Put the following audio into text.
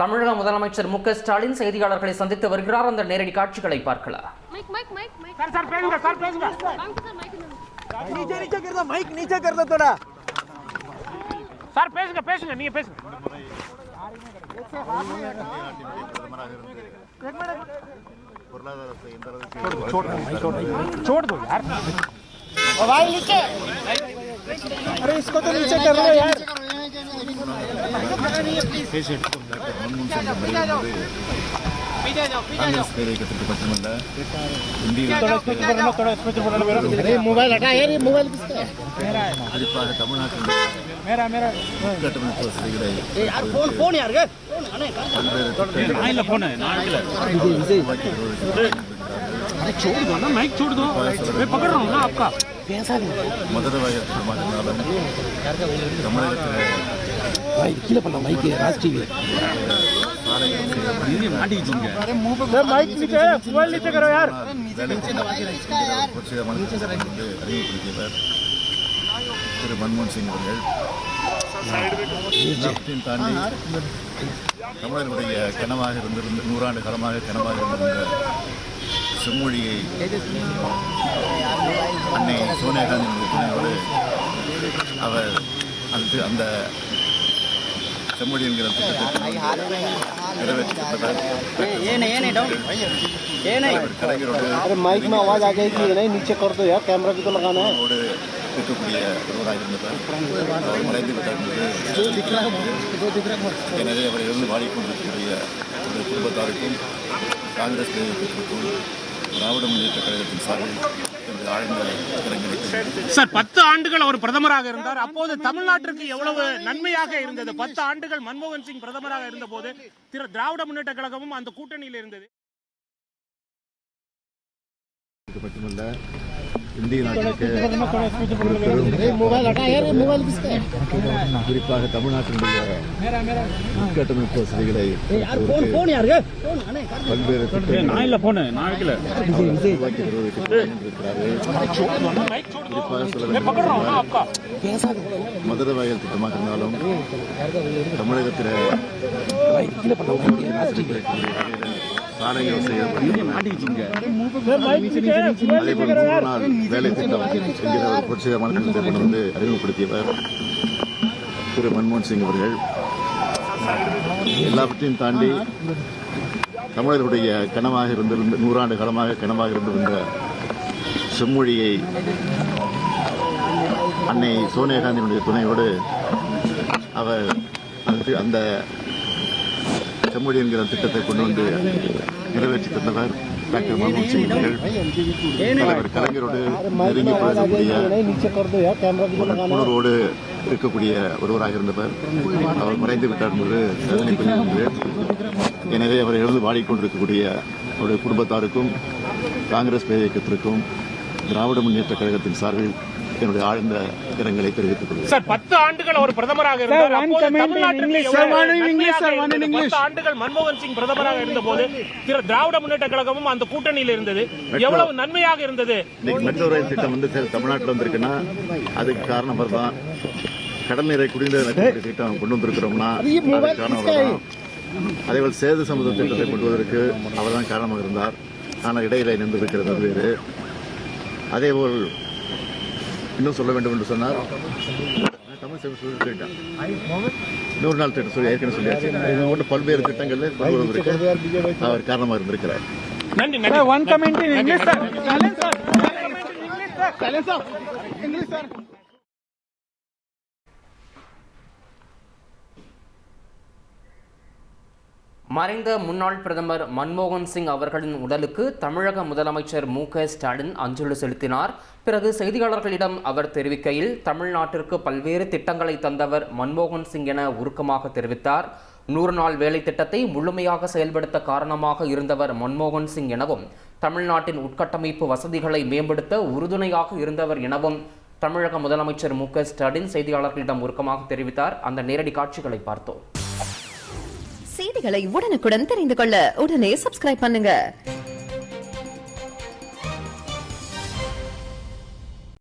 தமிழக முதலமைச்சர் மு க ஸ்டாலின் செய்தியாளர்களை சந்தித்து வருகிறார். அந்த நேரடி காட்சிகளை பார்க்கலாம். अरे इसको तो नीचे कर लो यार। मोबाइल हटा यार, ये मोबाइल किसका है? मेरा मेरा यार फोन यार फोन है अरे छोड़ दो ना, माइक छोड़ दो, मैं पकड़ रहा हूँ ना आपका। माइक नीचे करो यार। मनमोहन सिंह தாண்டி தமிழர்களுடைய கனவாக இருந்திருந்த 100 ஆண்டு காலமாக கனவாக இருந்திருந்த செம்மொழியை அன்னை சோனியா காந்தியினுடைய துணையோடு அவர் அந்த செம்மொழி என்கிற திட்டத்தை நிறைவேற்றப்பட்டவர் இருக்கக்கூடிய ஒருவராக இருந்தவர் அவர் மறைந்து விட்டார். எனவே அவரை இருந்து வாடிக்கொண்டிருக்கக்கூடிய குடும்பத்தாருக்கும் காங்கிரஸ் கட்சிக்கும் திராவிட முன்னேற்ற கழகத்தின் சார்பில் சார் 10 ஆண்டுகள் அவர் பிரதமராக இருந்தார். அப்போது தமிழ்நாட்டிற்கு எவ்வளவு நன்மையாக இருந்தது? 10 ஆண்டுகள் மன்மோகன் சிங் பிரதமராக இருந்த போது திராவிட முன்னேற்ற கழகமும் அந்த கூட்டணியில் இருந்தது. மட்டுமல்ல, இந்திய நாட்டிற்கு குறிப்பாக தமிழ்நாட்டினுடைய உட்கட்டமைப்பு வசதிகளை பல்வேறு மதுரை வாயில் திட்டமாக இருந்தாலும் தமிழகத்தில் சாலைகள் வேலை திட்டம் என்கிற ஒரு புரட்சிகரமான திட்டத்தை கொண்டு வந்து அறிமுகப்படுத்தியவர் திரு மன்மோகன் சிங் அவர்கள். எல்லாவற்றையும் தாண்டி தமிழர்களுடைய கனவாக இருந்திருந்த 100 ஆண்டு காலமாக கனவாக இருந்திருந்த செம்மொழியை அன்னை சோனியா காந்தியினுடைய துணையோடு அவர் அந்த செம்மொழி என்கிற திட்டத்தை கொண்டு வந்து நிறைவேற்றி தந்தவர் டாக்டர் மன்மோகன் சிங் அவர்கள். தலைவர் கலைஞரோடு நெருங்கி பழகக்கூடிய உணர்வோடு இருக்கக்கூடிய ஒருவராக இருந்தவர். அவர் மறைந்து விட்டார் என்பது வேதனை புரிகிறது. எனவே அவரை எழுந்து வாடிக்கொண்டிருக்கக்கூடிய அவருடைய குடும்பத்தாருக்கும் காங்கிரஸ் இயக்கத்திற்கும் திராவிட முன்னேற்ற கழகத்தின் சார்பில் என்னுடைய ஆழ்ந்த இரங்கலை தெரிவித்துக் கொள்கிறேன். சார் 10 ஆண்டுகள் அவர் பிரதமராக இருந்தார். அப்போது தமிழ்நாட்டில் ஆண்டுகள் மன்மோகன் சிங் பிரதமராக இருந்த போது திராவிட முன்னேற்ற கழகமும் அந்த கூட்டணியில் இருந்தது. எவ்வளவு நன்மையாக இருந்தது? மெட்ரோ ரயில் திட்டம் வந்து தமிழ்நாட்டில் வந்திருக்குன்னா அதுக்கு காரணம் அவர் தான். கடல் நீரை குடிநீர் திட்டம் கொண்டு வந்திருக்கிறோம்னா அதுக்கு காரணம் அவர் தான். அதேபோல் சேது சமுதிர திட்டத்தை கொண்டு வருவதற்கு அவர் தான் காரணமாக இருந்தார். ஆனால் இடையில நின்றிருக்கிறது அது வேறு. அதேபோல் இன்னும் சொல்ல வேண்டும் என்று சொன்னால் தமிழ் சொல்லிட்டேன் 100 நாள் திட்டம் சொல்லி ஏற்கனவே சொல்லியாச்சு. இது போன்ற பல்வேறு திட்டங்களில் அவர் காரணமாக இருந்திருக்கிறார். மறைந்த முன்னாள் பிரதமர் மன்மோகன் சிங் அவர்களின் உடலுக்கு தமிழக முதலமைச்சர் மு க ஸ்டாலின் அஞ்சலி செலுத்தினார். பிறகு செய்தியாளர்களிடம் அவர் தெரிவிக்கையில், தமிழ்நாட்டிற்கு பல்வேறு திட்டங்களை தந்தவர் மன்மோகன் சிங் என உருக்கமாக தெரிவித்தார். 100 நாள் வேலை திட்டத்தை முழுமையாக செயல்படுத்த காரணமாக இருந்தவர் மன்மோகன் சிங் எனவும், தமிழ்நாட்டின் உட்கட்டமைப்பு வசதிகளை மேம்படுத்த உறுதுணையாக இருந்தவர் எனவும் தமிழக முதலமைச்சர் மு க ஸ்டாலின் செய்தியாளர்களிடம் உருக்கமாக தெரிவித்தார். அந்த நேரடி காட்சிகளை பார்த்தோம். செய்திகளை உடனுக்குடன் தெரிந்து கொள்ள உடனே சப்ஸ்கிரைப் பண்ணுங்க.